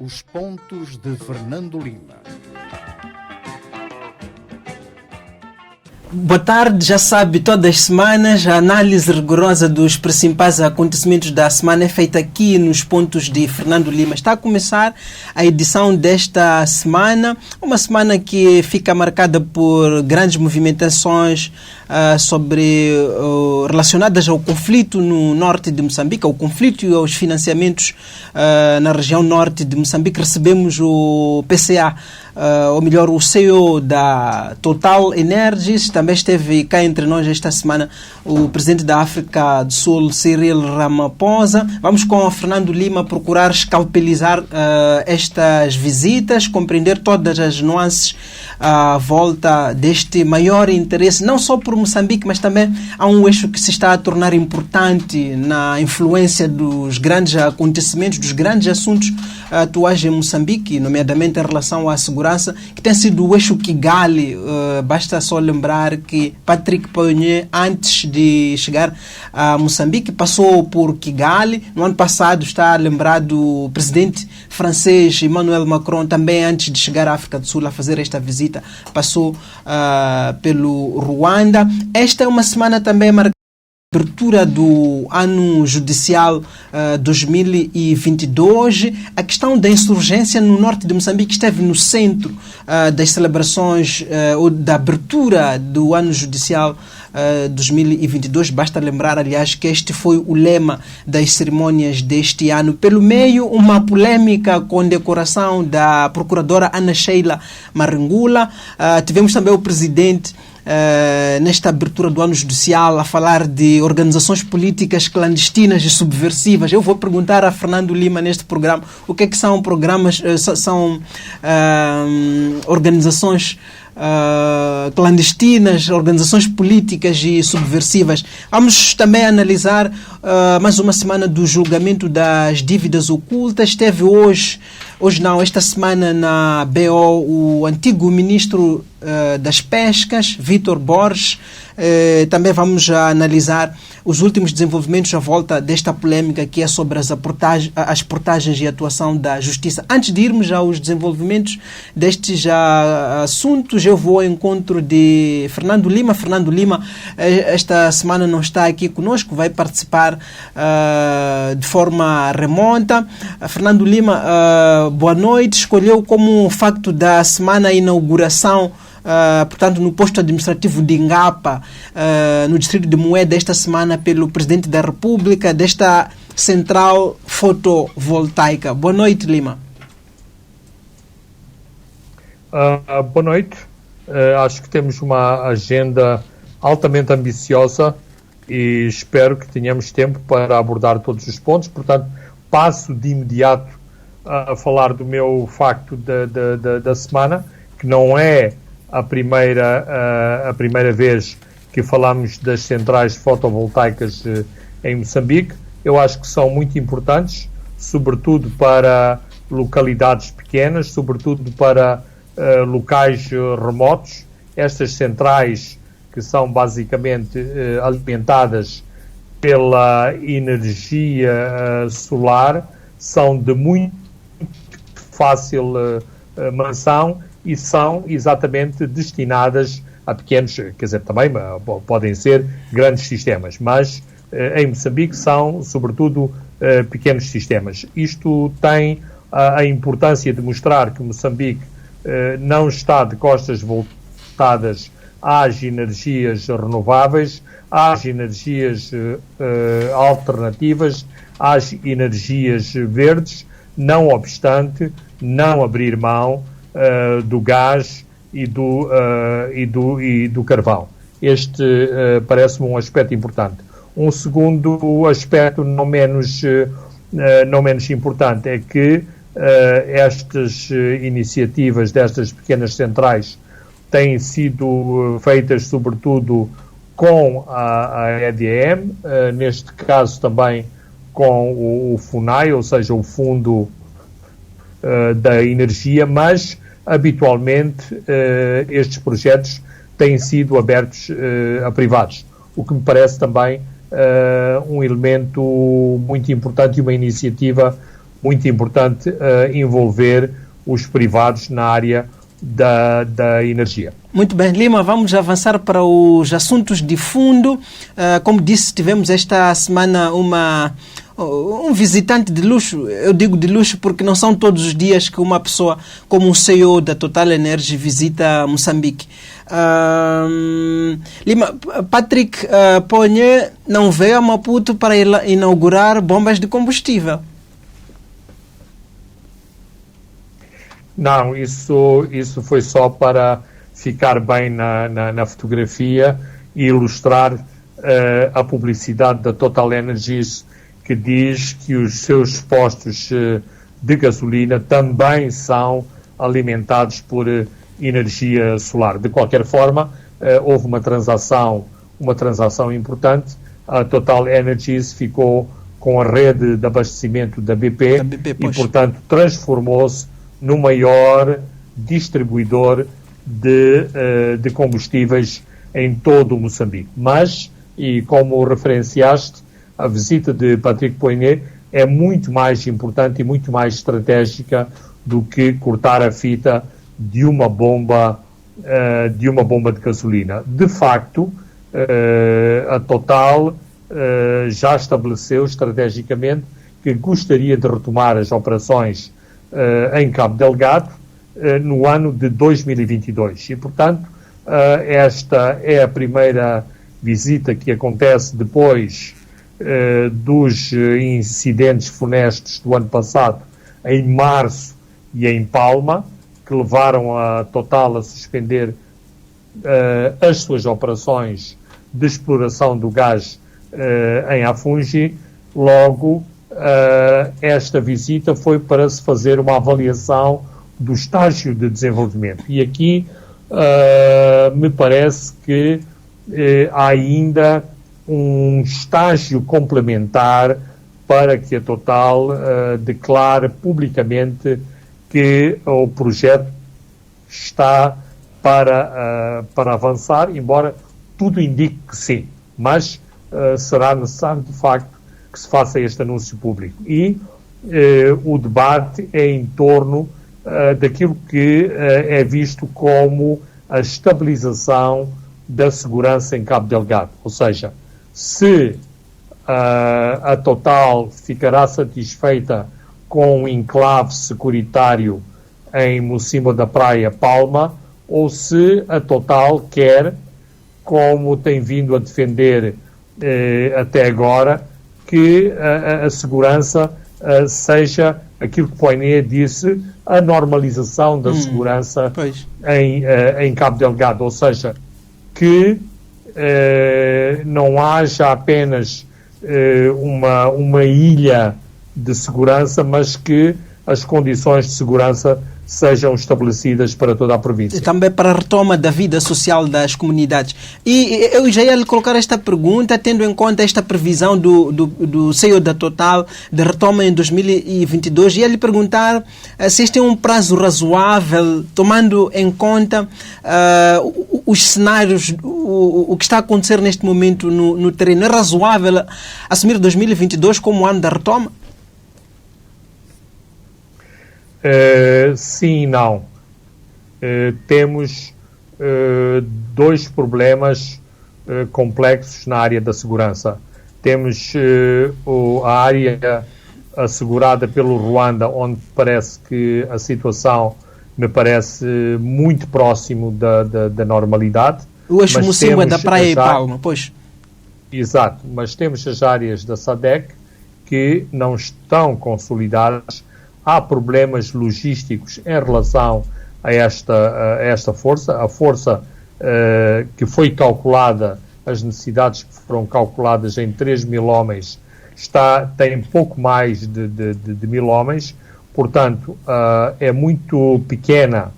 Os pontos de Fernando Lima. Boa tarde, já sabe, todas as semanas a análise rigorosa dos principais acontecimentos da semana é feita aqui nos pontos de Fernando Lima. Está a começar a edição desta semana, uma semana que fica marcada por grandes movimentações relacionadas ao conflito no norte de Moçambique, ao conflito e aos financiamentos na região norte de Moçambique. Recebemos o PCA, ou melhor, o CEO da Total Energies. Também esteve cá entre nós esta semana o presidente da África do Sul, Cyril Ramaphosa. Vamos com o Fernando Lima procurar escalpelizar estas visitas, compreender todas as nuances à volta deste maior interesse, não só por Moçambique, mas também há um eixo que se está a tornar importante na influência dos grandes acontecimentos, dos grandes assuntos atuais em Moçambique, nomeadamente em relação à segurança, que tem sido o eixo Kigali. Basta só lembrar que Patrick Pouyanné, antes de chegar a Moçambique, passou por Kigali. No ano passado, está lembrado, o presidente francês Emmanuel Macron, também antes de chegar à África do Sul a fazer esta visita, passou pelo Ruanda. Esta é uma semana também marcada pela abertura do ano judicial 2022. A questão da insurgência no norte de Moçambique esteve no centro das celebrações ou da abertura do ano judicial 2022. Basta lembrar, aliás, que este foi o lema das cerimônias deste ano. Pelo meio, uma polêmica condecoração da procuradora Ana Sheila Maringula. Tivemos também o presidente nesta abertura do ano judicial a falar de organizações políticas clandestinas e subversivas. Eu vou perguntar a Fernando Lima neste programa o que é que são programas, são organizações clandestinas, organizações políticas e subversivas. Vamos também analisar mais uma semana do julgamento das dívidas ocultas. Teve esta semana na BO, o antigo ministro das Pescas, Vítor Borges. Também vamos analisar os últimos desenvolvimentos à volta desta polêmica, que é sobre as portagens e atuação da Justiça. Antes de irmos aos desenvolvimentos destes assuntos, eu vou ao encontro de Fernando Lima. Fernando Lima, esta semana não está aqui conosco, vai participar de forma remota. Fernando Lima, boa noite. Escolheu como facto da semana a inauguração, portanto, no posto administrativo de Ingapa, no distrito de Moeda, esta semana, pelo Presidente da República, desta central fotovoltaica. Boa noite, Lima. Boa noite. Acho que temos uma agenda altamente ambiciosa e espero que tenhamos tempo para abordar todos os pontos. Portanto, passo de imediato a falar do meu facto da semana, que não é a primeira vez que falamos das centrais fotovoltaicas em Moçambique. Eu acho que são muito importantes, sobretudo para localidades pequenas, sobretudo para locais remotos. Estas centrais, que são basicamente alimentadas pela energia solar, são de muito fácil manutenção e são exatamente destinadas a pequenos, quer dizer, também podem ser grandes sistemas, mas em Moçambique são, sobretudo, pequenos sistemas. Isto tem a importância de mostrar que Moçambique não está de costas voltadas às energias renováveis, às energias alternativas, às energias verdes, não obstante não abrir mão do gás e do carvão. Este parece-me um aspecto importante. Um segundo aspecto não menos importante é que estas iniciativas destas pequenas centrais têm sido feitas sobretudo com a EDM, neste caso também com o FUNAI, ou seja, o Fundo da Energia, mas habitualmente estes projetos têm sido abertos a privados, o que me parece também um elemento muito importante e uma iniciativa muito importante envolver os privados na área da energia. Muito bem, Lima, vamos avançar para os assuntos de fundo. Como disse, tivemos esta semana um visitante de luxo. Eu digo de luxo porque não são todos os dias que uma pessoa como o CEO da Total Energy visita Moçambique. Lima, Patrick Ponhe não veio a Maputo para inaugurar bombas de combustível. Não, isso foi só para ficar bem na fotografia e ilustrar a publicidade da Total Energies, que diz que os seus postos de gasolina também são alimentados por energia solar. De qualquer forma, houve uma transação importante. A Total Energies ficou com a rede de abastecimento da BP e, portanto, transformou-se no maior distribuidor de combustíveis em todo o Moçambique. Mas, e como referenciaste, a visita de Patrick Ponhe é muito mais importante e muito mais estratégica do que cortar a fita de uma bomba de gasolina. De facto, a Total já estabeleceu estrategicamente que gostaria de retomar as operações em Cabo Delgado no ano de 2022 e, portanto, esta é a primeira visita que acontece depois dos incidentes funestos do ano passado em março e em Palma, que levaram a Total a suspender as suas operações de exploração do gás em Afungi. Logo, esta visita foi para se fazer uma avaliação do estágio de desenvolvimento. E aqui me parece que há ainda um estágio complementar para que a Total declare publicamente que o projeto está para avançar, embora tudo indique que sim. Mas será necessário, de facto, que se faça este anúncio público. E o debate é em torno daquilo que é visto como a estabilização da segurança em Cabo Delgado. Ou seja, se a Total ficará satisfeita com um enclave securitário em Mocimboa da Praia, Palma, ou se a Total quer, como tem vindo a defender até agora, que a segurança seja aquilo que Ponhe disse, a normalização da segurança em Cabo Delgado, ou seja, que não haja apenas uma ilha de segurança, mas que as condições de segurança sejam estabelecidas para toda a província. E também para a retoma da vida social das comunidades. E eu já ia lhe colocar esta pergunta, tendo em conta esta previsão do CEO da Total de retoma em 2022, ia lhe perguntar se este é um prazo razoável, tomando em conta os cenários, o que está a acontecer neste momento no terreno. É razoável assumir 2022 como o ano da retoma? Sim e não. Temos dois problemas complexos na área da segurança. Temos a área assegurada pelo Ruanda, onde parece que a situação me parece muito próximo da normalidade. O eixo Mocimboa da Praia e Palma, pois. Exato, mas temos as áreas da SADC que não estão consolidadas. Há problemas logísticos em relação a esta força. A força que foi calculada, as necessidades que foram calculadas em 3.000 homens, tem pouco mais de 1.000 homens. Portanto, é muito pequena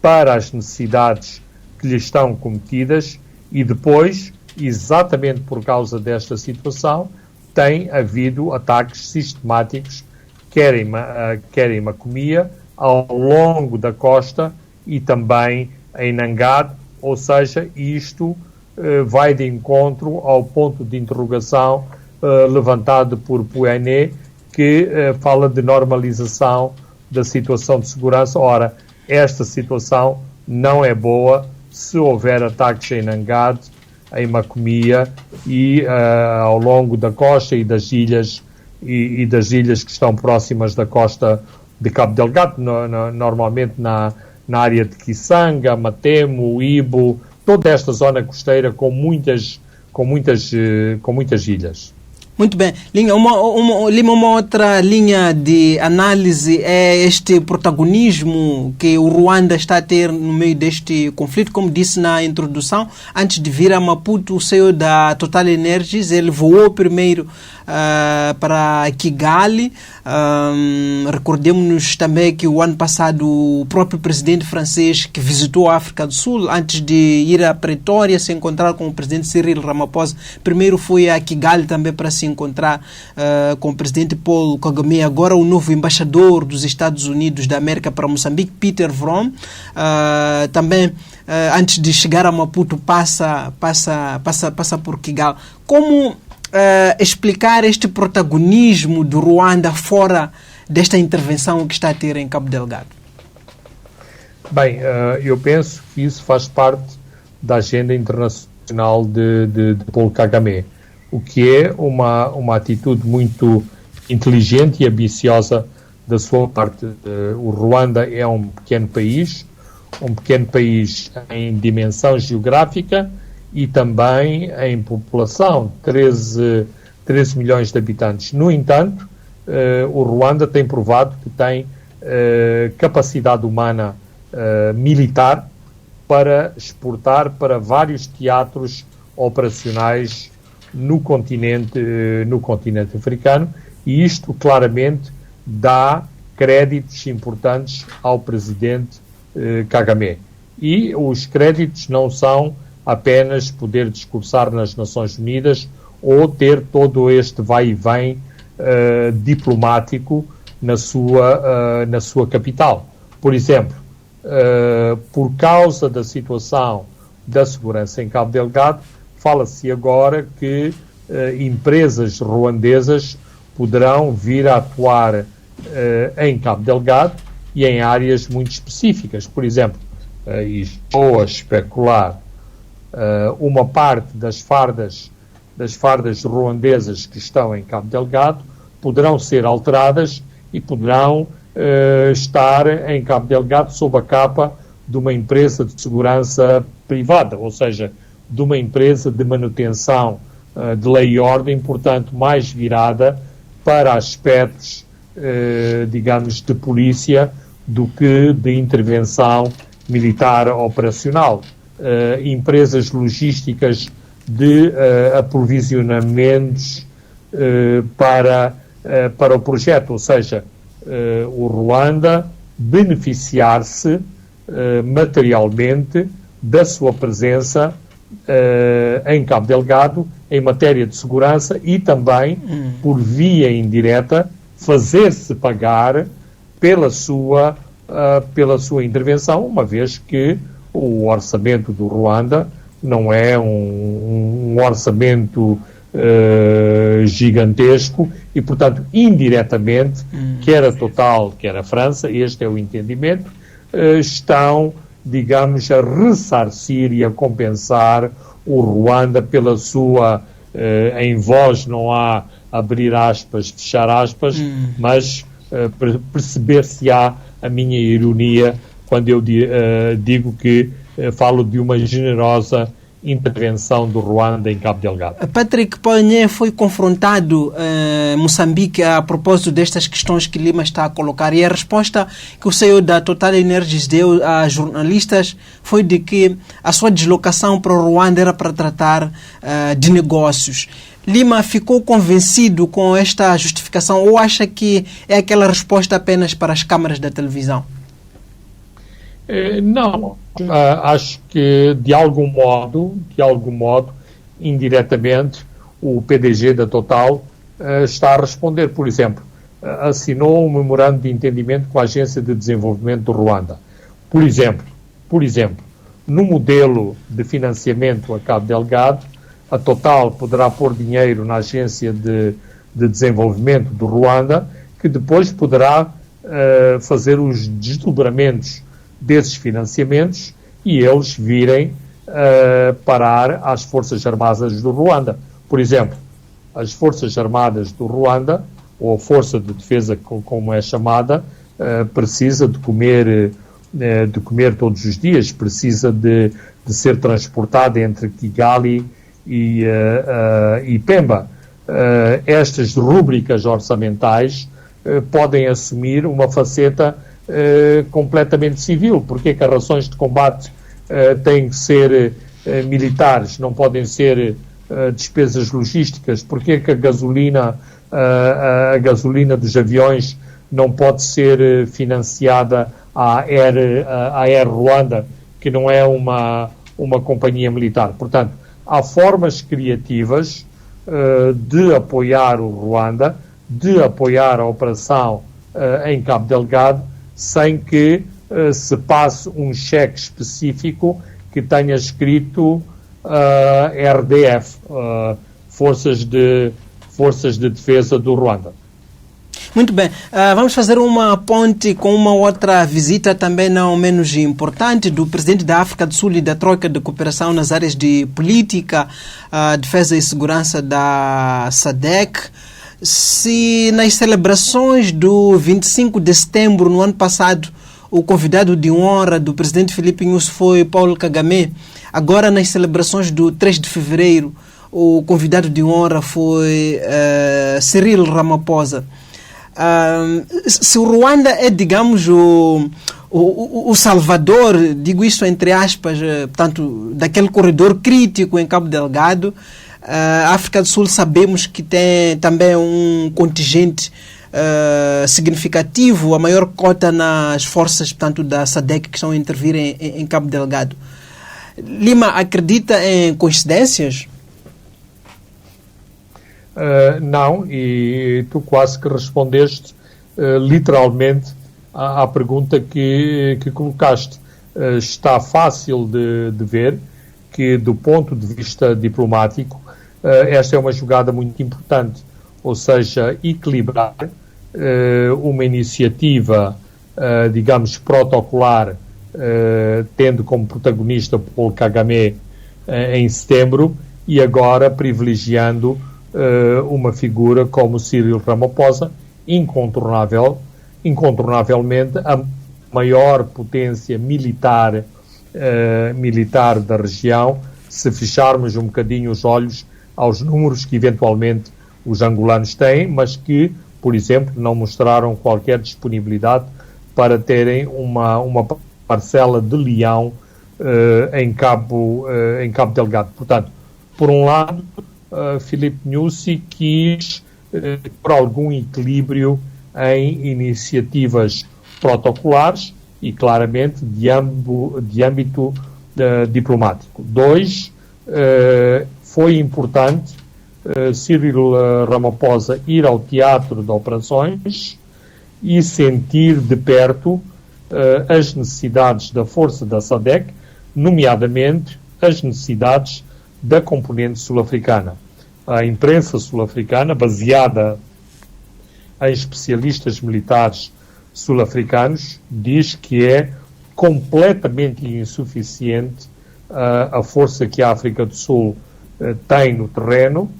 para as necessidades que lhe estão cometidas e depois, exatamente por causa desta situação, tem havido ataques sistemáticos quer em Macomia, ao longo da costa e também em Nangade, ou seja, isto vai de encontro ao ponto de interrogação levantado por Ponhe, que fala de normalização da situação de segurança. Ora, esta situação não é boa se houver ataques em Nangade, em Macomia e ao longo da costa e das ilhas que estão próximas da costa de Cabo Delgado, normalmente na área de Kisanga, Matemo, Ibo, toda esta zona costeira com muitas ilhas. Muito bem. Lima, uma outra linha de análise é este protagonismo que o Ruanda está a ter no meio deste conflito. Como disse na introdução, antes de vir a Maputo, o CEO da Total Energies, ele voou primeiro para Kigali. Recordemos-nos também que o ano passado o próprio presidente francês que visitou a África do Sul, antes de ir a Pretória se encontrar com o presidente Cyril Ramaphosa, primeiro foi a Kigali também para se encontrar com o presidente Paul Kagame. Agora o novo embaixador dos Estados Unidos da América para Moçambique, Peter Vroom, também antes de chegar a Maputo passa por Kigali. Como explicar este protagonismo do Ruanda fora desta intervenção que está a ter em Cabo Delgado? Bem, eu penso que isso faz parte da agenda internacional de Paul Kagame, o que é uma atitude muito inteligente e ambiciosa da sua parte. O Ruanda é um pequeno país em dimensão geográfica e também em população, 13 milhões de habitantes. No entanto, o Ruanda tem provado que tem capacidade humana militar para exportar para vários teatros operacionais no continente africano, e isto claramente dá créditos importantes ao presidente Kagame. E os créditos não são apenas poder discursar nas Nações Unidas ou ter todo este vai e vem diplomático na sua capital. Por exemplo, por causa da situação da segurança em Cabo Delgado, fala-se agora que empresas ruandesas poderão vir a atuar em Cabo Delgado e em áreas muito específicas. Por exemplo, estou a especular, uma parte das fardas ruandesas que estão em Cabo Delgado poderão ser alteradas e poderão estar em Cabo Delgado sob a capa de uma empresa de segurança privada, ou seja, de uma empresa de manutenção de lei e ordem, portanto, mais virada para aspectos, digamos, de polícia do que de intervenção militar operacional. Empresas logísticas de aprovisionamentos para o projeto, ou seja, o Ruanda beneficiar-se materialmente da sua presença em Cabo Delgado em matéria de segurança e também, por via indireta, fazer-se pagar pela sua intervenção, uma vez que o orçamento do Ruanda não é um orçamento gigantesco e, portanto, indiretamente, quer a Total, quer a França, este é o entendimento, estão, digamos, a ressarcir e a compensar o Ruanda pela sua, em voz não há abrir aspas, fechar aspas, mas perceber-se-á a minha ironia quando eu digo que falo de uma generosa intervenção do Ruanda em Cabo Delgado. Patrick Poignet foi confrontado em Moçambique a propósito destas questões que Lima está a colocar, e a resposta que o CEO da Total Energies deu a jornalistas foi de que a sua deslocação para o Ruanda era para tratar de negócios. Lima ficou convencido com esta justificação ou acha que é aquela resposta apenas para as câmaras da televisão? Não, acho que de algum modo, indiretamente, o PDG da Total está a responder. Por exemplo, assinou um memorando de entendimento com a Agência de Desenvolvimento do Ruanda. Por exemplo, no modelo de financiamento a Cabo Delgado, a Total poderá pôr dinheiro na Agência de de Desenvolvimento do Ruanda, que depois poderá fazer os desdobramentos desses financiamentos e eles virem parar às Forças Armadas do Ruanda. Por exemplo, as Forças Armadas do Ruanda, ou a Força de Defesa, como é chamada, precisa de comer todos os dias, precisa de ser transportada entre Kigali e Pemba. Estas rúbricas orçamentais podem assumir uma faceta completamente civil. Porque é que as rações de combate têm que ser militares, não podem ser despesas logísticas? Porque é que a gasolina dos aviões não pode ser financiada à Air Ruanda, que não é uma companhia militar? Portanto, há formas criativas de apoiar o Ruanda, de apoiar a operação em Cabo Delgado, sem que se passe um cheque específico que tenha escrito RDF, Forças de Defesa do Ruanda. Muito bem. Vamos fazer uma ponte com uma outra visita também não menos importante do presidente da África do Sul e da Troika de Cooperação nas áreas de política, defesa e segurança da SADC. Se nas celebrações do 25 de setembro, no ano passado, o convidado de honra do presidente Filipe Nyusi foi Paul Kagame, agora nas celebrações do 3 de fevereiro, o convidado de honra foi Cyril Ramaphosa. Se o Ruanda é, digamos, o salvador, digo isso entre aspas, portanto, daquele corredor crítico em Cabo Delgado, a África do Sul sabemos que tem também um contingente significativo, a maior cota nas forças, portanto, da SADC que estão a intervir em Cabo Delgado. Lima, acredita em coincidências? Não, e tu quase que respondeste literalmente à pergunta que colocaste. Está fácil de ver que, do ponto de vista diplomático, esta é uma jogada muito importante, ou seja, equilibrar uma iniciativa, digamos, protocolar, tendo como protagonista Paul Kagame em setembro, e agora privilegiando uma figura como Cyril Ramaphosa, incontornavelmente a maior potência militar da região, se fecharmos um bocadinho os olhos aos números que eventualmente os angolanos têm, mas que, por exemplo, não mostraram qualquer disponibilidade para terem uma parcela de leão em Cabo Delgado. Portanto, por um lado, Filipe Nyusi quis por algum equilíbrio em iniciativas protocolares e claramente de âmbito diplomático. 2, foi importante Cyril Ramaphosa ir ao teatro de operações e sentir de perto as necessidades da força da SADC, nomeadamente as necessidades da componente sul-africana. A imprensa sul-africana, baseada em especialistas militares sul-africanos, diz que é completamente insuficiente a força que a África do Sul tem no terreno,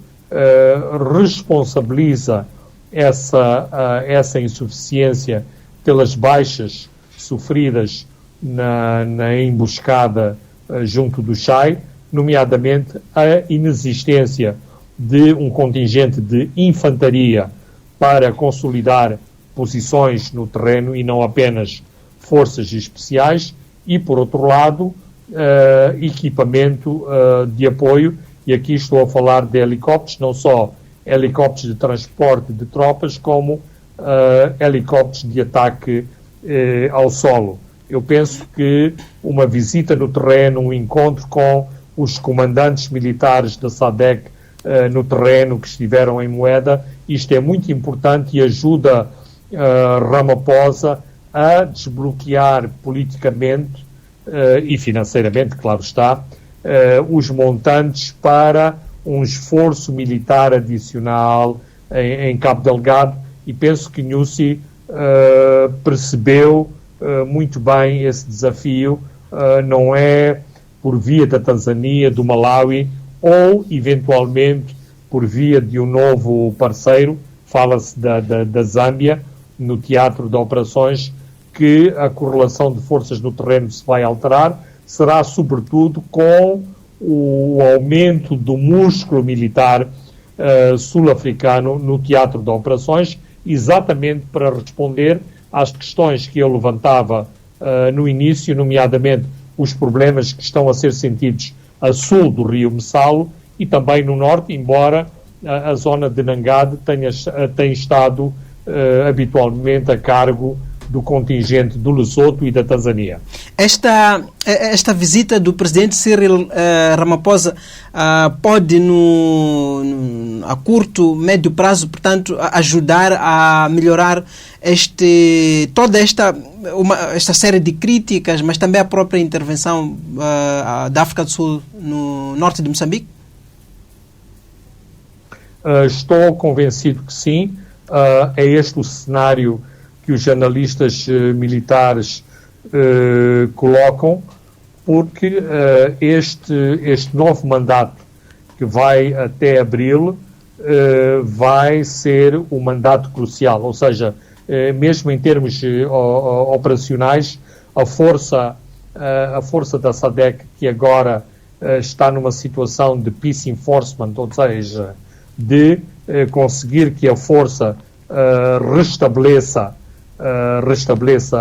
responsabiliza essa insuficiência pelas baixas sofridas na emboscada junto do Chai, nomeadamente a inexistência de um contingente de infantaria para consolidar posições no terreno e não apenas forças especiais, e, por outro lado, equipamento de apoio, e aqui estou a falar de helicópteros, não só helicópteros de transporte de tropas, como helicópteros de ataque ao solo. Eu penso que uma visita no terreno, um encontro com os comandantes militares da SADC no terreno que estiveram em Moeda, isto é muito importante e ajuda Ramaphosa a desbloquear politicamente e financeiramente, claro está, os montantes para um esforço militar adicional em Cabo Delgado, e penso que Nyusi percebeu muito bem esse desafio. Não é por via da Tanzânia, do Malawi, ou eventualmente por via de um novo parceiro, fala-se da Zâmbia, no teatro de operações, que a correlação de forças no terreno se vai alterar. Será sobretudo com o aumento do músculo militar sul-africano no teatro de operações, exatamente para responder às questões que eu levantava no início, nomeadamente os problemas que estão a ser sentidos a sul do rio Messalo e também no norte, embora a zona de Nangade tenha estado habitualmente a cargo do contingente do Lesoto e da Tanzânia. Esta visita do presidente Cyril Ramaphosa pode, a curto, médio prazo, portanto, ajudar a melhorar toda esta série de críticas, mas também a própria intervenção da África do Sul no norte de Moçambique? Estou convencido que sim. É este o cenário que os analistas militares colocam, porque este novo mandato, que vai até abril, vai ser um mandato crucial, ou seja, mesmo em termos operacionais, a força da SADC, que agora está numa situação de peace enforcement, ou seja, de conseguir que a força restabeleça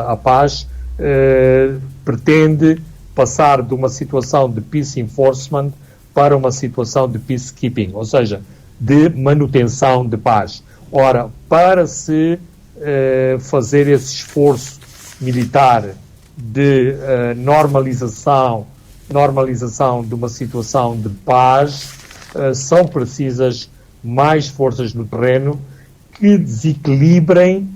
a paz, pretende passar de uma situação de peace enforcement para uma situação de peacekeeping, ou seja, de manutenção de paz. Ora, para se fazer esse esforço militar de normalização de uma situação de paz, são precisas mais forças no terreno que desequilibrem,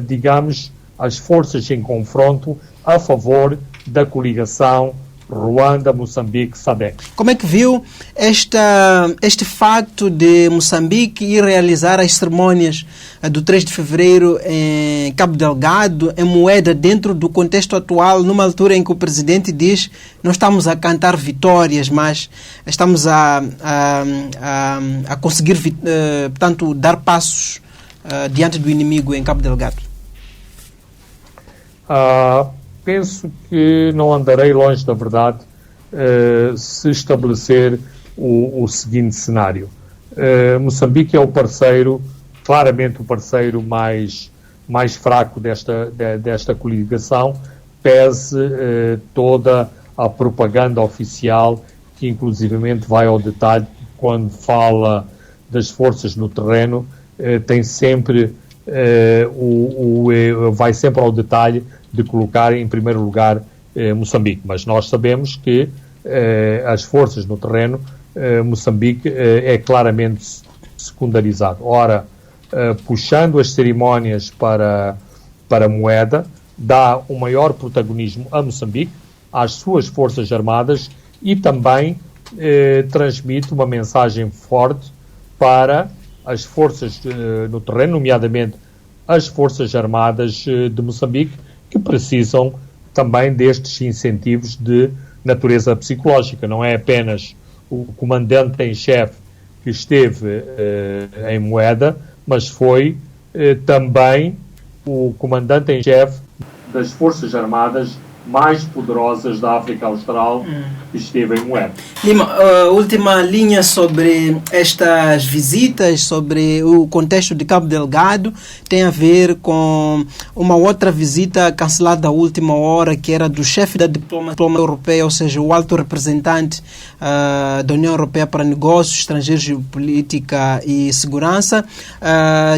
digamos, as forças em confronto a favor da coligação Ruanda-Moçambique-SADC. Como é que viu este facto de Moçambique ir realizar as cerimônias do 3 de fevereiro em Cabo Delgado, em Moeda, dentro do contexto atual, numa altura em que o presidente diz: não estamos a cantar vitórias, mas estamos a conseguir, portanto, dar passos diante do inimigo em Cabo Delgado? Penso que não andarei longe da verdade se estabelecer o seguinte cenário. Moçambique é o parceiro, claramente o parceiro mais fraco desta coligação, pese toda a propaganda oficial, que inclusivamente vai ao detalhe, quando fala das forças no terreno, tem sempre vai sempre ao detalhe de colocar em primeiro lugar Moçambique, mas nós sabemos que as forças no terreno, Moçambique é claramente secundarizado. Ora, puxando as cerimónias para Moeda, dá um maior protagonismo a Moçambique, às suas forças armadas, e também transmite uma mensagem forte para as forças no terreno, nomeadamente as forças armadas de Moçambique, que precisam também destes incentivos de natureza psicológica. Não é apenas o comandante em chefe que esteve em Moeda, mas foi também o comandante em chefe das forças armadas mais poderosas da África Austral, que esteve em Moeda. Lima, última linha sobre estas visitas, sobre o contexto de Cabo Delgado, tem a ver com uma outra visita cancelada à última hora, que era do chefe da diplomacia europeia, ou seja, o alto representante da União Europeia para Negócios Estrangeiros, Política e Segurança.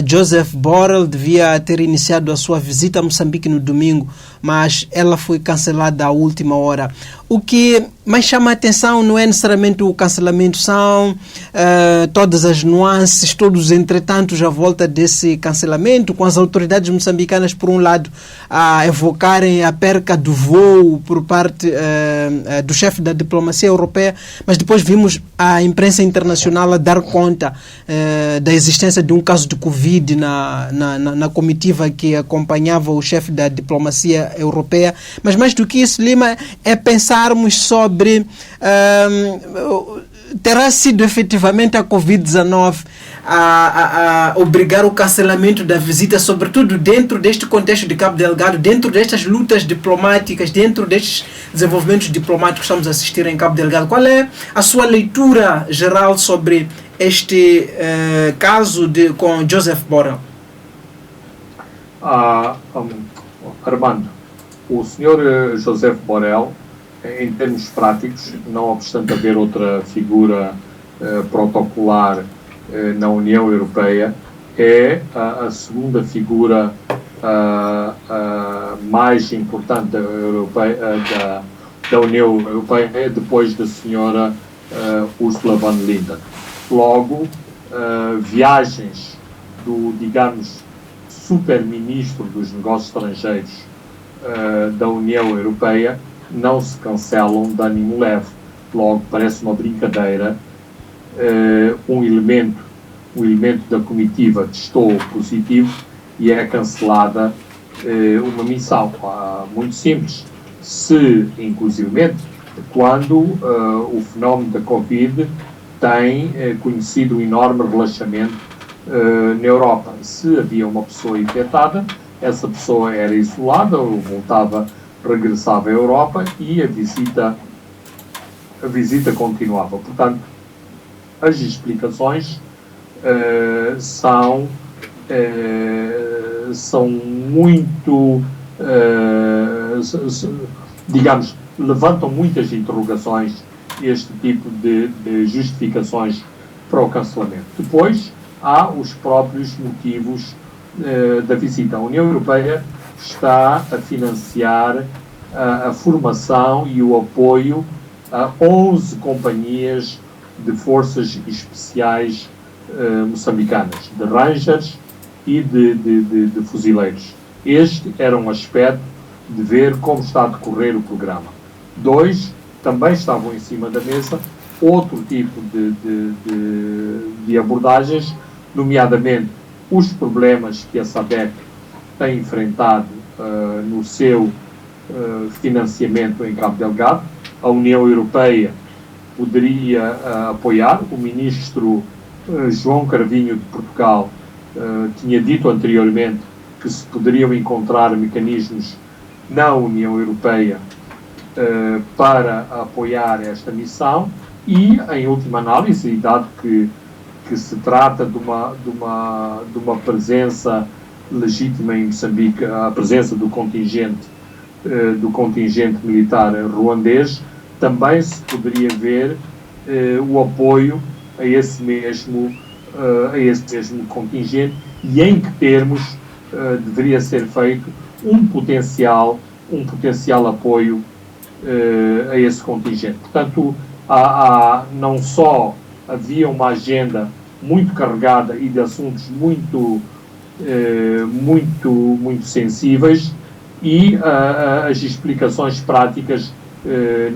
Joseph Borrell devia ter iniciado a sua visita a Moçambique no domingo, mas ela foi cancelada à última hora. o que mais chama a atenção não é necessariamente o cancelamento, são todas as nuances, todos os entretantos à volta desse cancelamento, com as autoridades moçambicanas, por um lado, a evocarem a perca do voo por parte do chefe da diplomacia europeia, mas depois vimos a imprensa internacional a dar conta da existência de um caso de Covid na comitiva que acompanhava o chefe da diplomacia europeia. Mas mais do que isso, Lima, é pensarmos sobre terá sido efetivamente a Covid-19 a obrigar o cancelamento da visita, sobretudo dentro deste contexto de Cabo Delgado, dentro destas lutas diplomáticas, dentro destes desenvolvimentos diplomáticos que estamos a assistir em Cabo Delgado. Qual é a sua leitura geral sobre este caso com Joseph Borrell? Armando, o senhor Joseph Borrell, em termos práticos, não obstante haver outra figura protocolar na União Europeia, é a segunda figura mais importante da União Europeia, depois da senhora Ursula von der Leyen. Logo, viagens do, digamos, super-ministro dos negócios estrangeiros da União Europeia não se cancelam de ânimo leve. Logo, parece uma brincadeira. Um elemento da comitiva testou positivo e é cancelada uma missão. Muito simples. Se, inclusivamente, quando o fenómeno da Covid tem conhecido um enorme relaxamento na Europa. Se havia uma pessoa infectada, essa pessoa era isolada ou regressava à Europa e a visita continuava. Portanto, as explicações são muito, digamos, levantam muitas interrogações este tipo de justificações para o cancelamento. Depois, há os próprios motivos da visita. A União Europeia está a financiar a formação e o apoio a 11 companhias de forças especiais moçambicanas, de rangers e de fuzileiros. Este era um aspecto de ver como está a decorrer o programa. 2, também estavam em cima da mesa outro tipo de abordagens, nomeadamente os problemas que a SADC tem enfrentado no seu financiamento em Cabo Delgado. A União Europeia poderia apoiar. O ministro João Cravinho de Portugal tinha dito anteriormente que se poderiam encontrar mecanismos na União Europeia para apoiar esta missão e, em última análise, e dado que se trata de uma presença legítima em Moçambique, a presença do contingente militar ruandês, também se poderia ver o apoio a esse mesmo contingente e em que termos deveria ser feito um potencial apoio a esse contingente. Portanto, não só havia uma agenda muito carregada e de assuntos muito sensíveis e as explicações práticas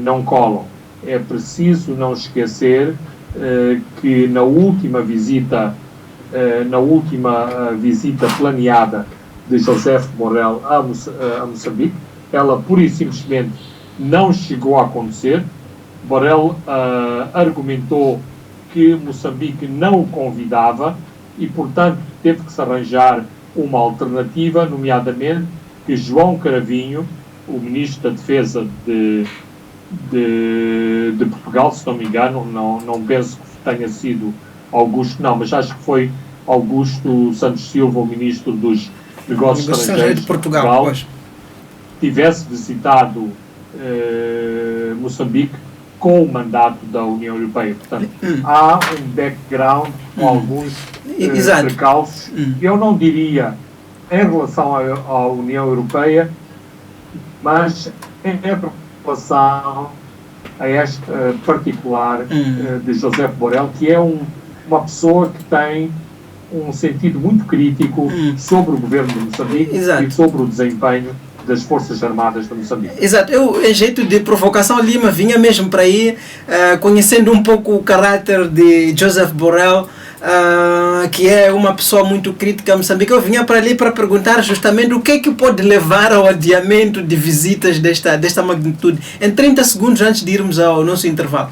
não colam. É preciso não esquecer que na última visita planeada de Joseph Borrell a Moçambique, ela pura e simplesmente não chegou a acontecer. Borrell argumentou que Moçambique não o convidava e, portanto, teve que se arranjar uma alternativa, nomeadamente que João Cravinho, o Ministro da Defesa de Portugal, se não me engano, não penso que tenha sido Augusto, não, mas acho que foi Augusto Santos Silva, o Ministro dos Negócios Estrangeiros de Portugal, tivesse visitado Moçambique com o mandato da União Europeia. Portanto, há um background com alguns precalços. Eu não diria em relação à União Europeia, mas em relação a esta particular de José Borrell, que é uma pessoa que tem um sentido muito crítico sobre o governo de Moçambique e sobre o desempenho das Forças Armadas de Moçambique. Exato. Eu, em jeito de provocação, Lima, vinha mesmo para aí, conhecendo um pouco o caráter de Joseph Borrell, que é uma pessoa muito crítica a Moçambique. Eu vinha para ali para perguntar justamente o que é que pode levar ao adiamento de visitas desta magnitude. Em 30 segundos antes de irmos ao nosso intervalo.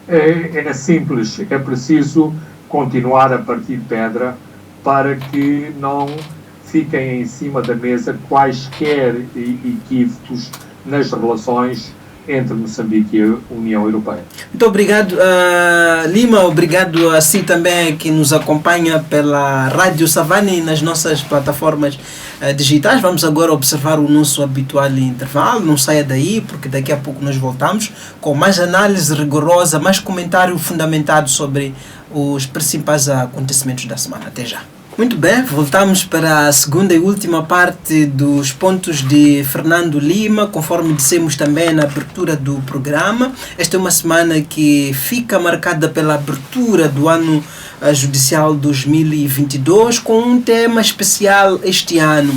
É simples. É preciso continuar a partir pedra para que não fiquem em cima da mesa quaisquer equívocos nas relações entre Moçambique e a União Europeia. Muito obrigado, Lima. Obrigado a si também que nos acompanha pela Rádio Savana e nas nossas plataformas digitais. Vamos agora observar o nosso habitual intervalo. Não saia daí, porque daqui a pouco nós voltamos com mais análise rigorosa, mais comentário fundamentado sobre os principais acontecimentos da semana. Até já. Muito bem, voltamos para a segunda e última parte dos pontos de Fernando Lima, conforme dissemos também na abertura do programa. Esta é uma semana que fica marcada pela abertura do ano judicial 2022, com um tema especial este ano.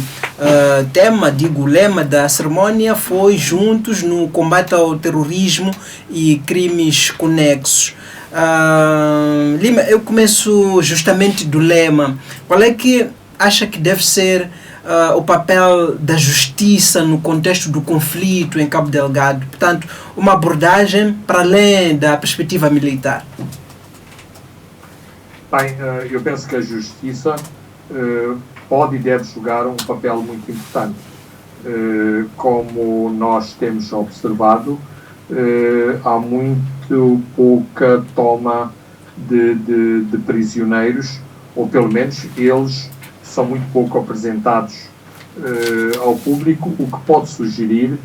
O lema da cerimônia foi Juntos no Combate ao Terrorismo e Crimes Conexos. Lima, eu começo justamente do lema. Qual é que acha que deve ser o papel da justiça no contexto do conflito em Cabo Delgado? Portanto, uma abordagem para além da perspectiva militar. Bem, eu penso que a justiça pode e deve jogar um papel muito importante. Como nós temos observado, há muito pouca toma de prisioneiros, ou pelo menos eles são muito pouco apresentados ao público, o que pode sugerir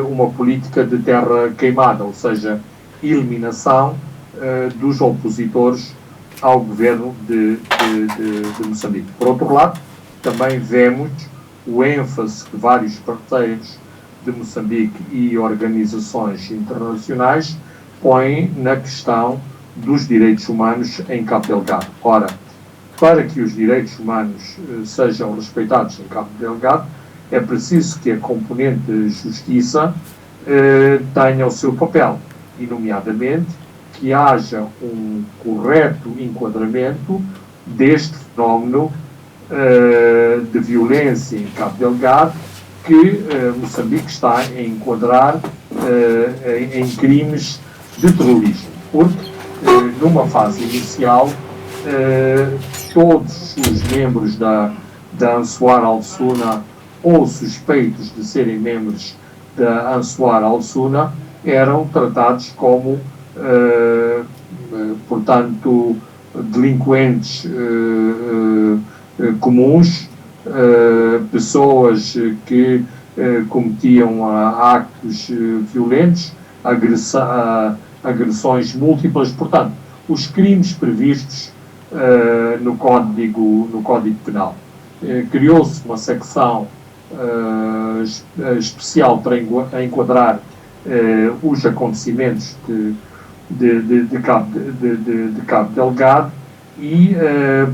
uma política de terra queimada, ou seja, eliminação dos opositores ao governo de Moçambique. Por outro lado, também vemos o ênfase que vários parceiros de Moçambique e organizações internacionais põem na questão dos direitos humanos em Cabo Delgado. Ora, para que os direitos humanos sejam respeitados em Cabo Delgado, é preciso que a componente de justiça tenha o seu papel, e nomeadamente que haja um correto enquadramento deste fenómeno de violência em Cabo Delgado, que Moçambique está a enquadrar em crimes de terrorismo. Porque, numa fase inicial, todos os membros da Ansar al-Sunna ou suspeitos de serem membros da Ansar al-Sunna eram tratados como, portanto, delinquentes comuns, pessoas que cometiam actos violentos, agressões múltiplas. Portanto, os crimes previstos no Código Penal. Criou-se uma secção especial para enquadrar os acontecimentos de Cabo Delgado e,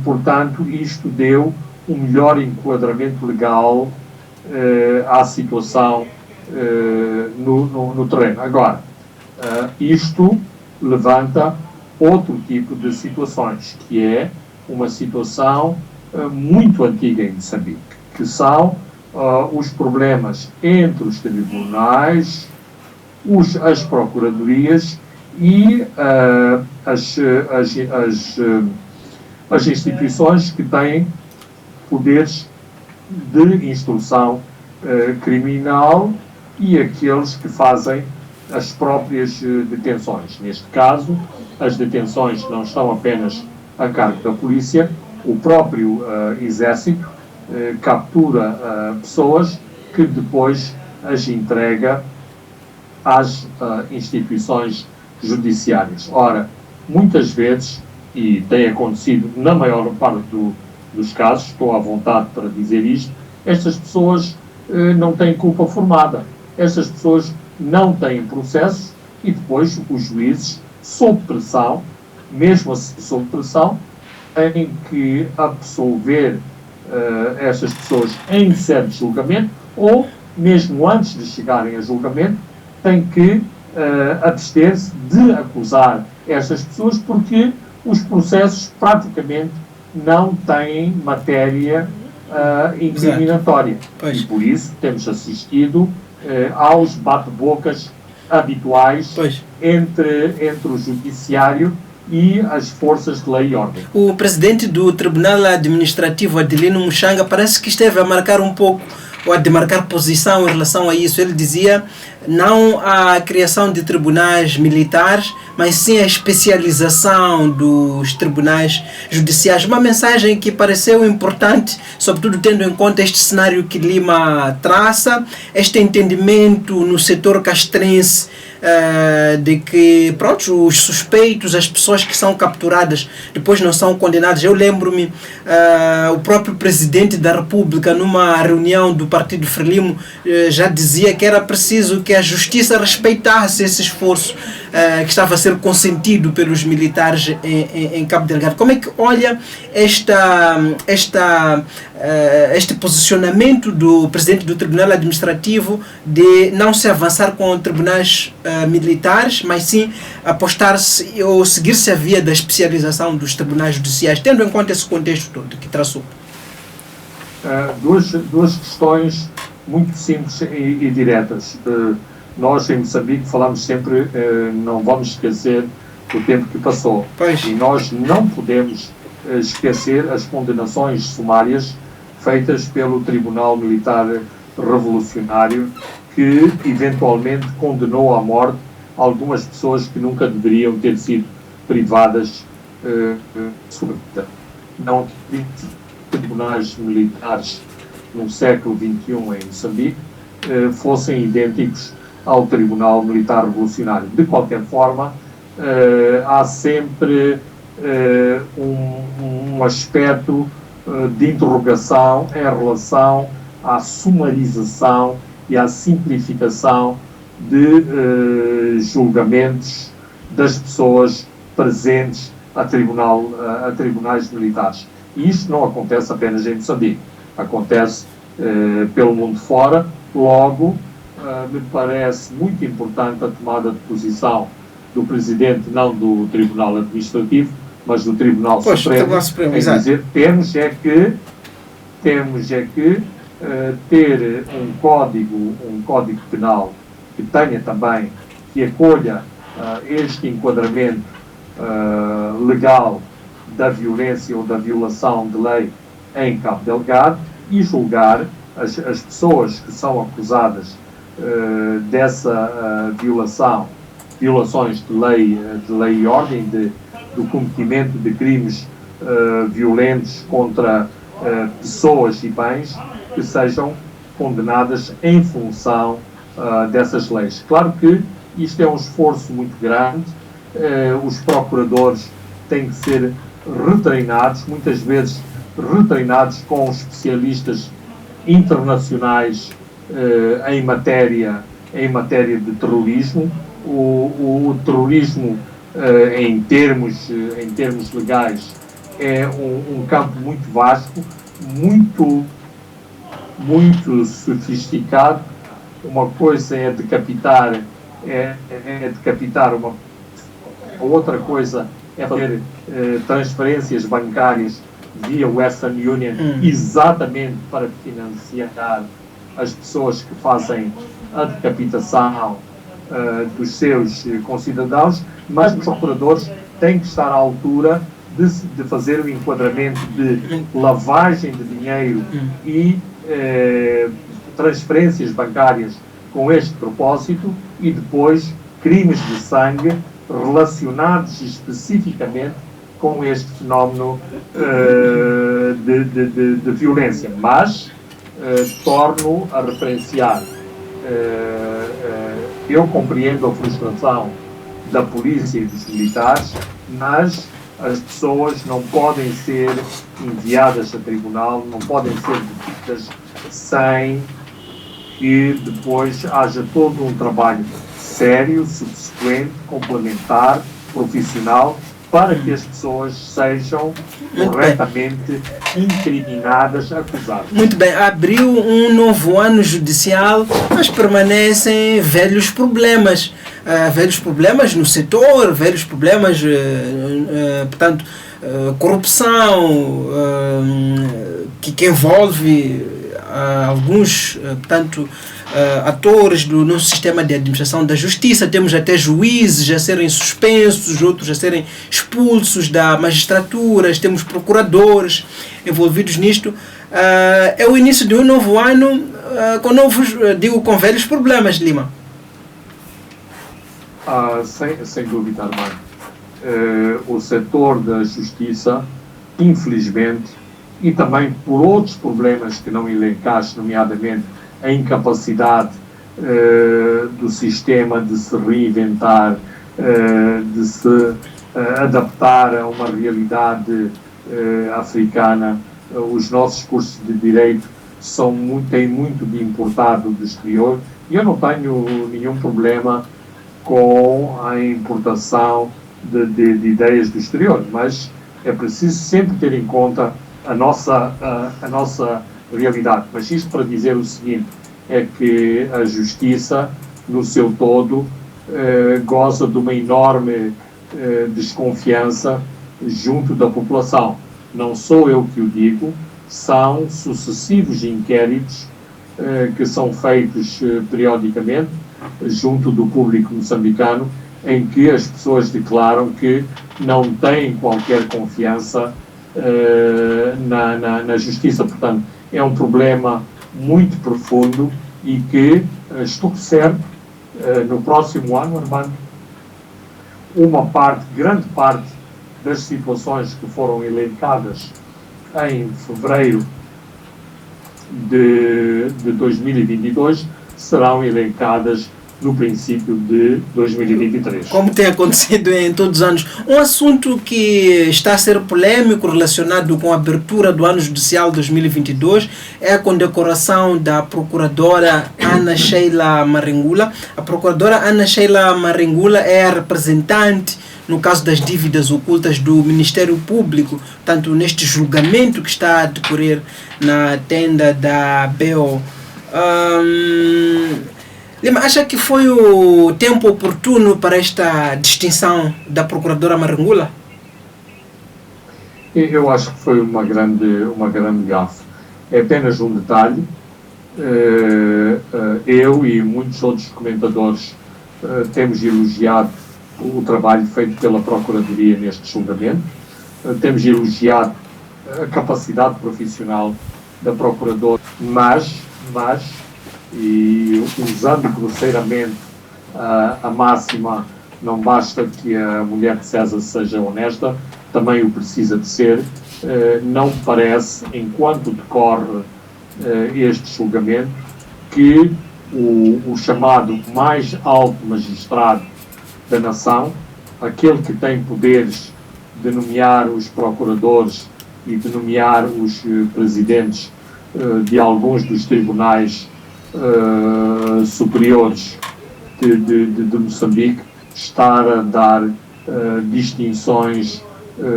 portanto, isto deu um melhor enquadramento legal à situação no terreno. Agora, isto levanta outro tipo de situações, que é uma situação muito antiga em Moçambique, que são os problemas entre os tribunais, as procuradorias e as instituições que têm poderes de instrução criminal e aqueles que fazem as próprias detenções. Neste caso, as detenções não estão apenas a cargo da polícia, o próprio exército captura pessoas que depois as entrega às instituições judiciárias. Ora, muitas vezes, e tem acontecido na maior parte dos casos, estou à vontade para dizer isto, estas pessoas não têm culpa formada. estas pessoas não têm processos e depois os juízes, sob pressão, mesmo assim sob pressão, têm que absolver estas pessoas em sede de julgamento ou, mesmo antes de chegarem a julgamento, têm que abster-se de acusar estas pessoas porque os processos praticamente não têm matéria incriminatória. E por isso temos assistido aos bate-bocas habituais entre o judiciário e as forças de lei e ordem. O presidente do Tribunal Administrativo, Adelino Muxanga, parece que esteve a marcar um pouco, ou a demarcar posição em relação a isso. Ele dizia não a criação de tribunais militares, mas sim a especialização dos tribunais judiciais. Uma mensagem que pareceu importante, sobretudo tendo em conta este cenário que Lima traça, este entendimento no setor castrense de que, pronto, os suspeitos, as pessoas que são capturadas depois não são condenadas. Eu lembro-me, o próprio presidente da República, numa reunião do Partido Frelimo, já dizia que era preciso que a justiça respeitasse esse esforço que estava a ser consentido pelos militares em Cabo Delgado. Como é que olha este posicionamento do presidente do Tribunal Administrativo de não se avançar com tribunais militares, mas sim apostar-se ou seguir-se a via da especialização dos tribunais judiciais, tendo em conta esse contexto todo que traçou? Duas questões muito simples e diretas. Nós em Moçambique falamos sempre, não vamos esquecer o tempo que passou. E nós não podemos esquecer as condenações sumárias feitas pelo Tribunal Militar Revolucionário, que eventualmente condenou à morte algumas pessoas que nunca deveriam ter sido privadas de vida. Não que tribunais militares no século XXI em Moçambique fossem idênticos ao Tribunal Militar Revolucionário. De qualquer forma, há sempre um aspecto de interrogação em relação à sumarização e à simplificação de julgamentos das pessoas presentes a tribunais militares. E isto não acontece apenas em Moçambique, acontece pelo mundo fora. Logo, me parece muito importante a tomada de posição do Presidente, não do Tribunal Administrativo, mas do Tribunal Supremo, em dizer temos é que ter um código penal que tenha também, que acolha este enquadramento legal da violência ou da violação de lei em Cabo Delgado e julgar as pessoas que são acusadas dessa violações de lei e ordem, do cometimento de crimes violentos contra pessoas e bens, que sejam condenadas em função dessas leis. Claro que isto é um esforço muito grande, os procuradores têm que ser retreinados, muitas vezes retreinados com especialistas internacionais em matéria de terrorismo. O terrorismo, em termos legais, é um campo muito vasto, muito sofisticado. Uma coisa é decapitar, uma outra coisa é fazer transferências bancárias via Western Union, exatamente para financiar as pessoas que fazem a decapitação dos seus concidadãos, mas os procuradores têm que estar à altura de fazer o enquadramento de lavagem de dinheiro e transferências bancárias com este propósito e depois crimes de sangue relacionados especificamente com este fenómeno de violência. Mas torno a referenciar, eu compreendo a frustração da polícia e dos militares, mas as pessoas não podem ser enviadas a tribunal, não podem ser detidas sem e depois haja todo um trabalho sério, subsequente, complementar, profissional, para que as pessoas sejam corretamente incriminadas, acusadas. Muito bem, abriu um novo ano judicial, mas permanecem velhos problemas no setor, velhos problemas, portanto, corrupção, que envolve alguns, portanto, atores do nosso sistema de administração da justiça. Temos até juízes a serem suspensos, outros a serem expulsos da magistratura, temos procuradores envolvidos nisto. É o início de um novo ano com velhos problemas, Lima. Sem dúvida, Armando. O setor da justiça, infelizmente, e também por outros problemas que não elencaste, nomeadamente a incapacidade do sistema de se reinventar, de se adaptar a uma realidade africana. Os nossos cursos de Direito têm muito de importado do exterior, e eu não tenho nenhum problema com a importação de ideias do exterior, mas é preciso sempre ter em conta a nossa realidade. Mas isto para dizer o seguinte, é que a justiça, no seu todo, goza de uma enorme desconfiança junto da população. Não sou eu que o digo, são sucessivos inquéritos que são feitos periodicamente junto do público moçambicano, em que as pessoas declaram que não têm qualquer confiança na justiça. Portanto, é um problema muito profundo e que, estou certo, no próximo ano, Armando, grande parte das situações que foram elencadas em fevereiro de 2022 serão elencadas no princípio de 2023. Como tem acontecido em todos os anos. Um assunto que está a ser polêmico relacionado com a abertura do ano judicial 2022 é a condecoração da procuradora Ana Sheila Maringula. A procuradora Ana Sheila Maringula é a representante, no caso das dívidas ocultas, do Ministério Público, tanto neste julgamento que está a decorrer na tenda da BO. Lima, acha que foi o tempo oportuno para esta distinção da procuradora Maringula? Eu acho que foi uma grande gafe. É apenas um detalhe. Eu e muitos outros comentadores temos elogiado o trabalho feito pela Procuradoria neste julgamento. Temos elogiado a capacidade profissional da Procuradora, mas e usando grosseiramente a máxima, não basta que a mulher de César seja honesta, também o precisa de ser. Não parece, enquanto decorre este julgamento, que o chamado mais alto magistrado da nação, aquele que tem poderes de nomear os procuradores e de nomear os presidentes de alguns dos tribunais superiores de Moçambique, estar a dar distinções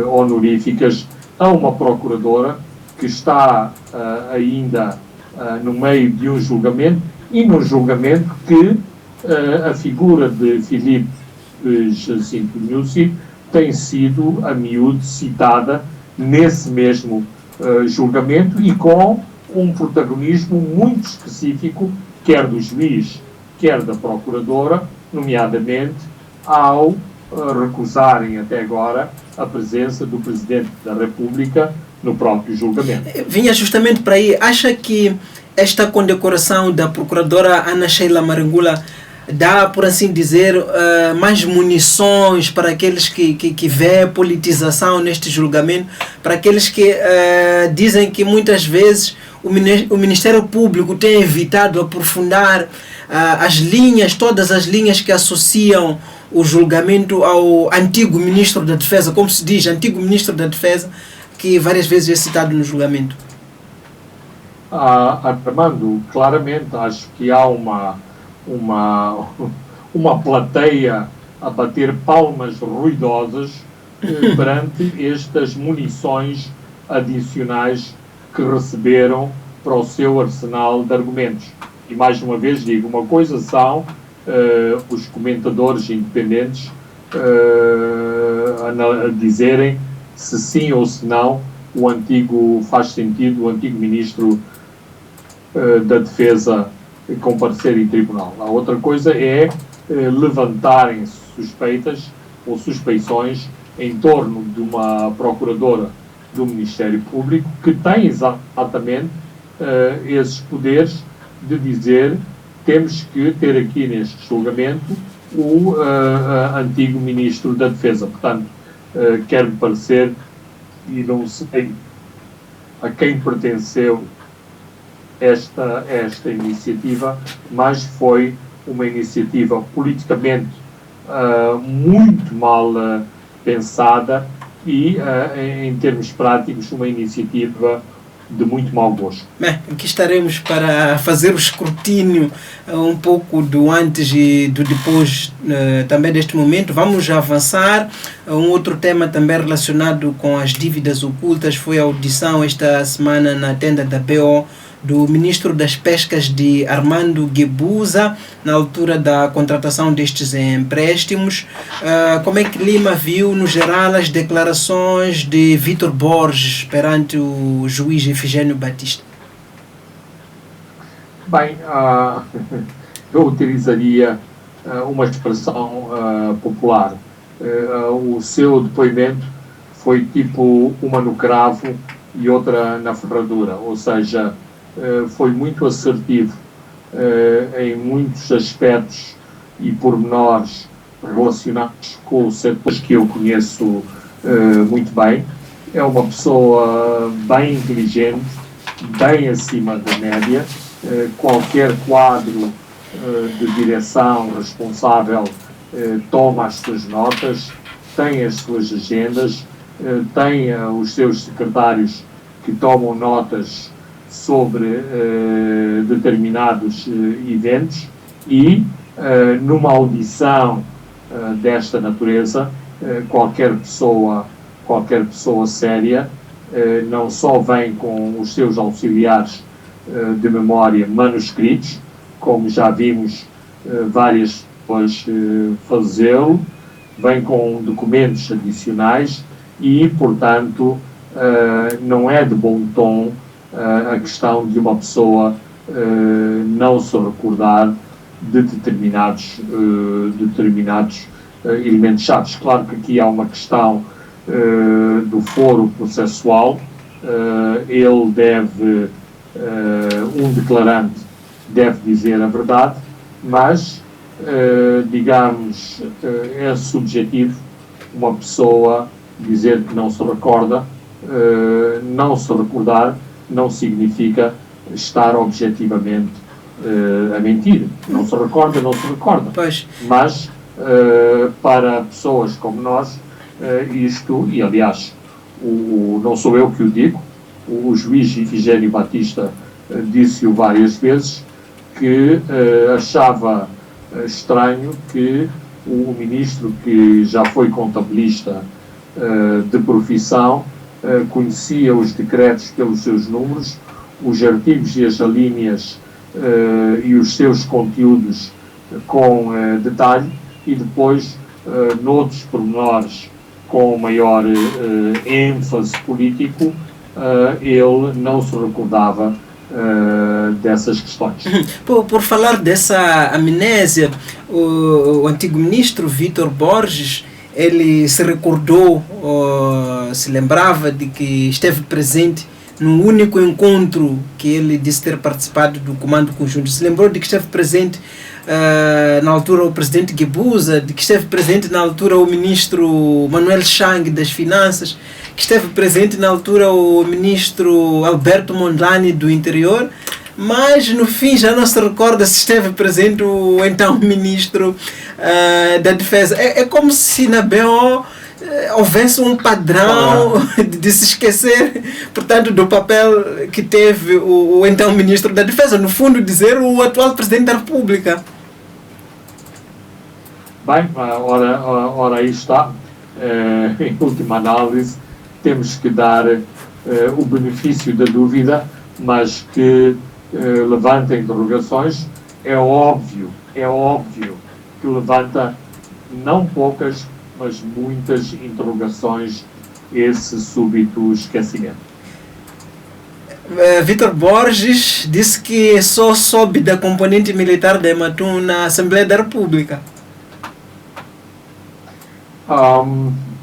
honoríficas a uma procuradora que está ainda no meio de um julgamento, e num julgamento que a figura de Filipe Jacinto Nyusi tem sido a miúdo citada nesse mesmo julgamento, e com um protagonismo muito específico, quer do juiz, quer da procuradora, nomeadamente ao recusarem até agora a presença do Presidente da República no próprio julgamento. Vinha justamente para aí. Acha que esta condecoração da procuradora Ana Sheila Maringula dá, por assim dizer, mais munições para aqueles que vê politização neste julgamento, para aqueles que dizem que muitas vezes o Ministério Público tem evitado aprofundar todas as linhas que associam o julgamento ao antigo Ministro da Defesa, como se diz, antigo Ministro da Defesa, que várias vezes é citado no julgamento? Armando, claramente acho que há uma plateia a bater palmas ruidosas perante estas munições adicionais que receberam para o seu arsenal de argumentos. E mais uma vez digo, uma coisa são os comentadores independentes a dizerem se sim ou se não faz sentido o antigo ministro da Defesa comparecer em tribunal. A outra coisa é levantarem suspeitas ou suspeições em torno de uma procuradora do Ministério Público que tem exatamente esses poderes de dizer temos que ter aqui neste julgamento o antigo Ministro da Defesa. Portanto, quer-me parecer, e não sei a quem pertenceu esta iniciativa, mas foi uma iniciativa politicamente muito mal pensada e, em termos práticos, uma iniciativa de muito mau gosto. Bem, aqui estaremos para fazer o escrutínio um pouco do antes e do depois também deste momento. Vamos avançar. Um outro tema também relacionado com as dívidas ocultas foi a audição esta semana na tenda da BO do Ministro das Pescas de Armando Guebuza, na altura da contratação destes empréstimos. Como é que Lima viu, no geral, as declarações de Vítor Borges perante o juiz Efigênio Batista? Bem, eu utilizaria uma expressão popular. O seu depoimento foi tipo uma no cravo e outra na ferradura, ou seja, foi muito assertivo em muitos aspectos e pormenores relacionados com os setores que eu conheço muito bem. É uma pessoa bem inteligente, bem acima da média. Qualquer quadro de direção responsável toma as suas notas, tem as suas agendas, tem os seus secretários que tomam notas sobre determinados eventos e numa audição desta natureza qualquer pessoa séria não só vem com os seus auxiliares de memória manuscritos, como já vimos várias pessoas fazê-lo, vem com documentos adicionais e, portanto, não é de bom tom a questão de uma pessoa não se recordar de determinados elementos chaves. Claro que aqui há uma questão do foro processual. Ele deve, um declarante deve dizer a verdade, mas, digamos, é subjetivo uma pessoa dizer que não se recorda. Não se recordar não significa estar objetivamente a mentir. Não se recorda. Pois. Mas, para pessoas como nós, isto, e aliás, não sou eu que o digo, o juiz Efigênio Batista disse-o várias vezes, que achava estranho que o ministro, que já foi contabilista de profissão, conhecia os decretos pelos seus números, os artigos e as alíneas e os seus conteúdos com detalhe, e depois, noutros pormenores com maior ênfase político, ele não se recordava dessas questões. Por falar dessa amnésia, o antigo ministro Vítor Borges, ele se recordou, se lembrava de que esteve presente num único encontro que ele disse ter participado do Comando Conjunto. Se lembrou de que esteve presente na altura o presidente Guebuza, de que esteve presente na altura o ministro Manuel Chang das Finanças, que esteve presente na altura o ministro Alberto Mondlane do Interior, mas no fim já não se recorda se esteve presente o então ministro da Defesa. É como se na BO houvesse um padrão de se esquecer, portanto, do papel que teve o então Ministro da Defesa, no fundo dizer o atual Presidente da República. Bem, ora aí está. Em última análise, temos que dar o benefício da dúvida, mas que levanta interrogações. É óbvio que levanta não poucas, mas muitas interrogações esse súbito esquecimento. Vítor Borges disse que só soube da componente militar da Ematum na Assembleia da República.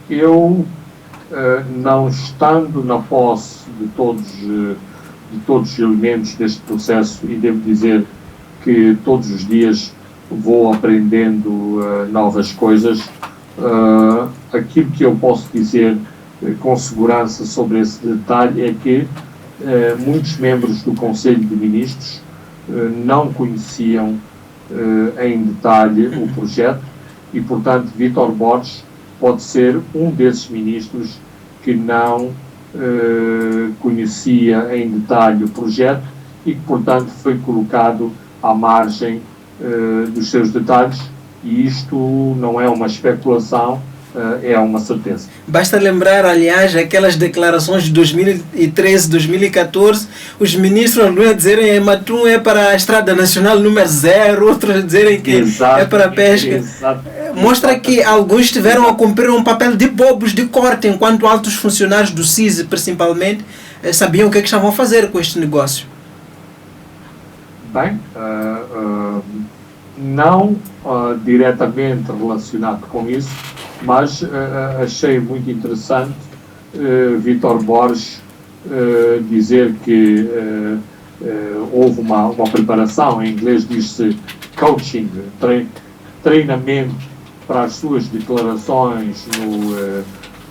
Eu, não estando na posse de todos os elementos deste processo, e devo dizer que todos os dias vou aprendendo novas coisas, aquilo que eu posso dizer com segurança sobre esse detalhe é que muitos membros do Conselho de Ministros não conheciam em detalhe o projeto e, portanto, Vítor Borges pode ser um desses ministros que não conhecia em detalhe o projeto e que, portanto, foi colocado à margem dos seus detalhes, e isto não é uma especulação, é uma certeza. Basta lembrar, aliás, aquelas declarações de 2013, 2014, os ministros a dizerem que Ematum é para a Estrada Nacional número 0, outros a dizerem que é para a pesca. Mostra que alguns tiveram a cumprir um papel de bobos de corte, enquanto altos funcionários do CISI, principalmente, sabiam o que estavam a fazer com este negócio. Bem, não diretamente relacionado com isso, mas achei muito interessante Vítor Borges dizer que houve uma preparação, em inglês diz-se coaching, treinamento para as suas declarações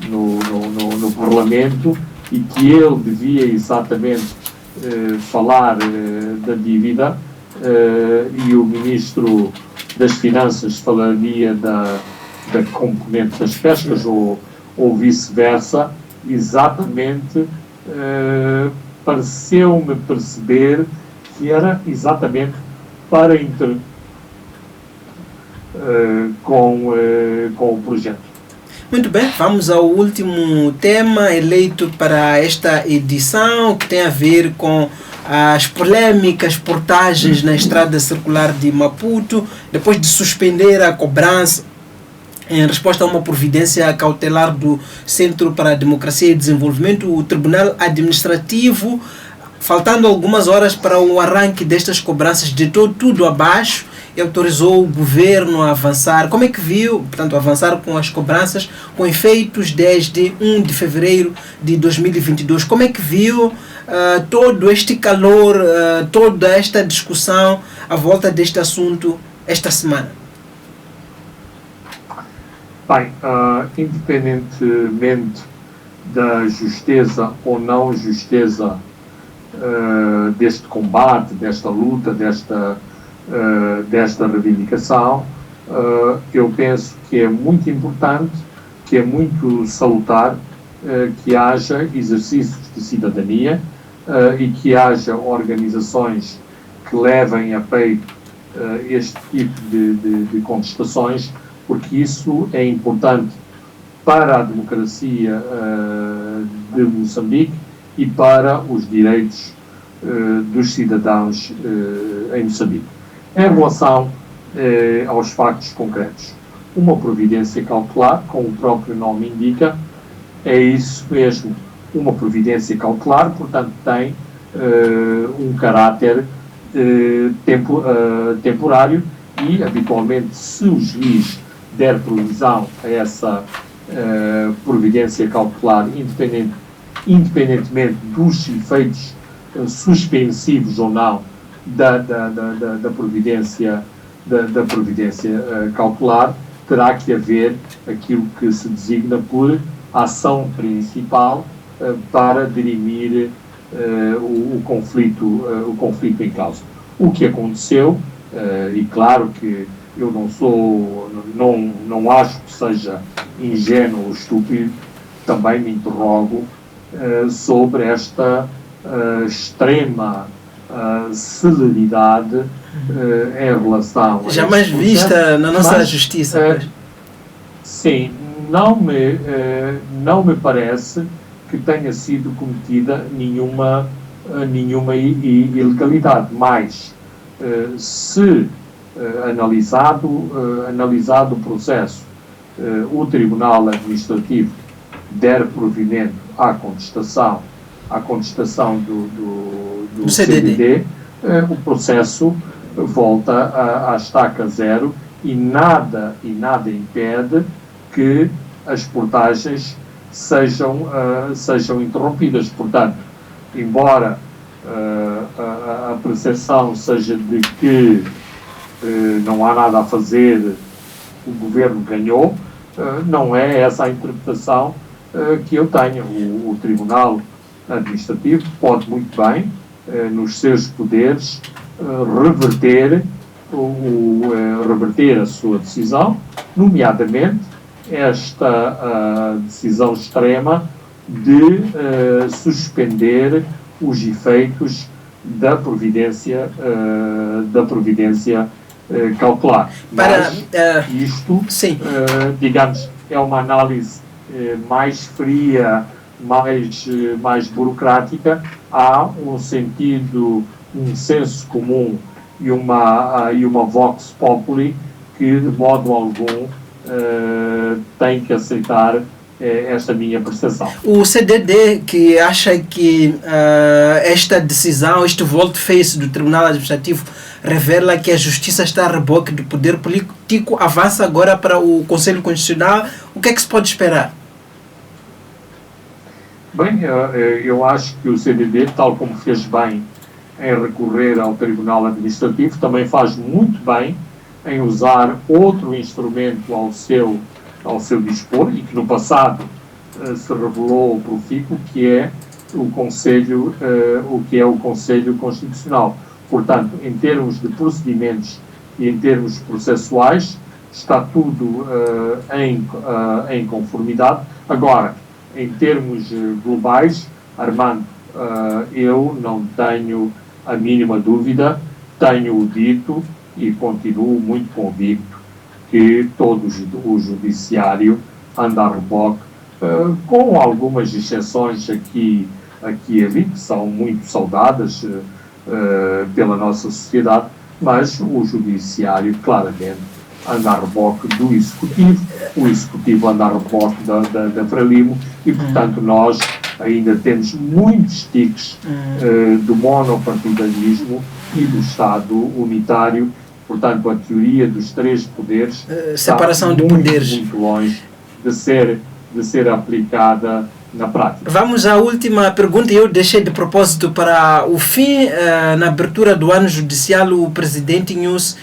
no Parlamento, e que ele devia exatamente falar da dívida, e o Ministro das Finanças falaria da componente das pescas, ou vice-versa. Exatamente, pareceu-me perceber que era exatamente para com o projeto. Muito bem, vamos ao último tema eleito para esta edição, que tem a ver com as polêmicas portagens na estrada circular de Maputo, depois de suspender a cobrança em resposta a uma providência cautelar do Centro para a Democracia e Desenvolvimento. O Tribunal Administrativo, faltando algumas horas para o arranque destas cobranças, deitou tudo abaixo e autorizou o governo a avançar. Como é que viu, portanto, avançar com as cobranças com efeitos desde 1 de fevereiro de 2022? Como é que viu todo este calor, toda esta discussão à volta deste assunto esta semana? Bem, independentemente da justeza ou não justeza deste combate, desta luta, desta reivindicação, eu penso que é muito importante, que é muito salutar que haja exercícios de cidadania e que haja organizações que levem a peito este tipo de contestações, porque isso é importante para a democracia de Moçambique e para os direitos dos cidadãos em Moçambique. Em relação aos factos concretos, uma providência cautelar, como o próprio nome indica, é isso mesmo, uma providência cautelar, portanto tem um caráter temporário, e habitualmente, se o juiz der provisão a essa providência cautelar, independentemente dos efeitos suspensivos ou não da providência cautelar, terá que haver aquilo que se designa por ação principal para dirimir o conflito em causa. O que aconteceu, e claro que eu não acho que seja ingênuo ou estúpido, também me interrogo sobre esta extrema celeridade em relação a jamais vista na nossa justiça. Sim, não me parece que tenha sido cometida nenhuma ilegalidade, mas se analisado o processo, o Tribunal Administrativo der provimento à contestação do CDD, o processo volta à estaca zero e nada impede que as portagens sejam interrompidas. Portanto, embora a percepção seja de que não há nada a fazer, o governo ganhou, não é essa a interpretação que eu tenho. O Tribunal Administrativo pode muito bem, nos seus poderes, reverter a sua decisão, nomeadamente esta decisão extrema de suspender os efeitos da providência cautelar. Mas isto, digamos, é uma análise mais fria, mais burocrática. Há um sentido, um senso comum e uma vox populi que, de modo algum, tem que aceitar esta minha percepção. O CDD, que acha que esta decisão, este volte-face do Tribunal Administrativo revela que a justiça está a reboque do poder político, avança agora para o Conselho Constitucional. O que é que se pode esperar? Bem, eu acho que o CDD, tal como fez bem em recorrer ao Tribunal Administrativo, também faz muito bem em usar outro instrumento ao seu dispor, e que no passado se revelou profícuo, que é o Conselho Constitucional. Portanto, em termos de procedimentos e em termos processuais, está tudo em conformidade. Agora, em termos globais, Armando, eu não tenho a mínima dúvida, tenho dito e continuo muito convicto que todo o judiciário anda a reboque, com algumas exceções aqui e ali, que são muito saudadas pela nossa sociedade, mas o judiciário claramente anda a reboque do Executivo, o Executivo anda a reboque da Frelimo, e portanto nós ainda temos muitos tiques do monopartidarismo e do Estado unitário. Portanto, a teoria dos três poderes separação está de poderes muito longe de ser aplicada na prática. Vamos à última pergunta. Eu deixei de propósito para o fim. Na abertura do ano judicial, o presidente News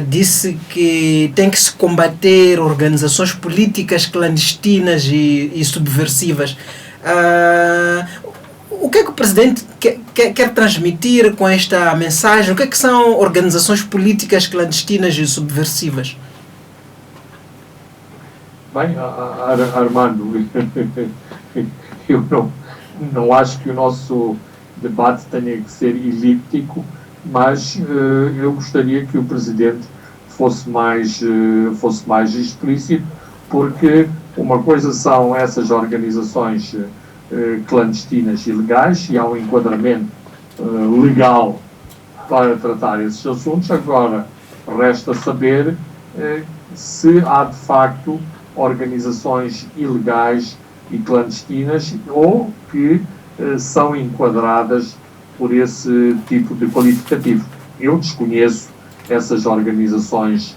disse que tem que se combater organizações políticas clandestinas e subversivas. O que é que o presidente quer transmitir com esta mensagem? O que é que são organizações políticas clandestinas e subversivas? Bem, Armando, eu não acho que o nosso debate tenha que ser elíptico, mas eu gostaria que o presidente fosse mais explícito, porque uma coisa são essas organizações clandestinas e ilegais, e há um enquadramento legal para tratar esses assuntos. Agora, resta saber se há de facto organizações ilegais e clandestinas ou que são enquadradas por esse tipo de qualificativo. Eu desconheço essas organizações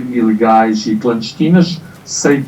ilegais e clandestinas, sei